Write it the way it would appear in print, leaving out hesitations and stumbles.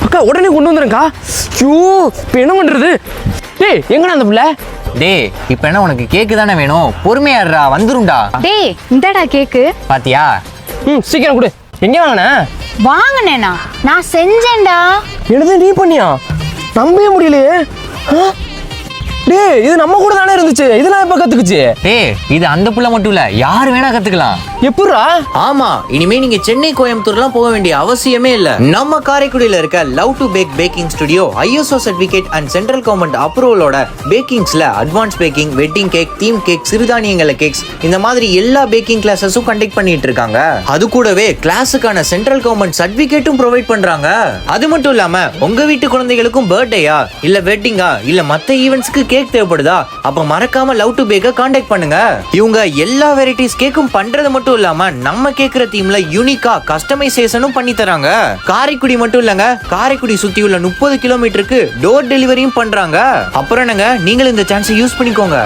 அக்கா உடனே கொண்டு வந்துருங்கக்கா. ஐயோ இப்போ என்ன பண்ணுறது? டேய் எங்கண்ணா அந்த பிள்ளை? டேய் இப்போ என்ன உனக்கு கேக்கு தானே வேணும்? பொறுமையாடுறா, வந்துரும்டா. டேய் இந்தடா கேக்கு. பாத்தியா? சீக்கிரம் கொடு. எங்கே வாங்கின? வாங்கினேனா? நான் செஞ்சேன்டா. எழுத நீ பண்ணியா? நம்பவே முடியலையே. டேய் இது நம்ம கூட தானே இருந்துச்சு, இதெல்லாம் எப்போ கற்றுக்குச்சு? டேய் இது அந்த புள்ள மட்டும் இல்ல, யாரு வேணா கத்துக்கலாம். எப்பட்றா? ஆமா, இனிமே நீங்க சென்னை கோயம்புத்தூர்லாம் போக வேண்டிய அவசியமே இல்ல. நம்ம காரைக்குடியில இருக்க love to bake baking studio ISO certificate and central government அப்ரூவலோட பேக்கிங்ஸ்ல advance baking, wedding cake, theme cake, சிறுதானியங்கள கேக்ஸ் இந்த மாதிரி எல்லா பேக்கிங் கிளாஸஸும் கண்டக்ட் பண்ணிட்டு இருக்காங்க. அது கூடவே கிளாஸுக்கான சென்ட்ரல் கவர்மெண்ட் சர்டிபிகேட்டும் ப்ரொவைட் பண்றாங்க. அது மட்டும் இல்லாம உங்க வீட்டு குழந்தைகளுக்கும் பர்த்டேயா இல்ல வெட்டிங்கா இல்ல மத்த ஈவென்ட்ஸ்க்கு கேக் தேவைப்படுதா? அப்ப மறக்காம லவ் டு பேக்க கான்டாக்ட் பண்ணுங்க. இவங்க எல்லா வெரைட்டிஸ் கேக்கும் பண்றது மட்டும் இல்லாம நம்ம கேக்குற தீம்ல யூனிக்கா கஸ்டமைசேஷனும் பண்ணி தராங்க. காரைக்குடி மட்டும் இல்லங்க, காரைக்குடி சுத்தி உள்ள 30 கிலோமீட்டருக்கு டோர் டெலிவரியும் பண்றாங்க. அப்புறம் என்னங்க, நீங்களும் இந்த சான்ஸை யூஸ் பண்ணிக்கோங்க.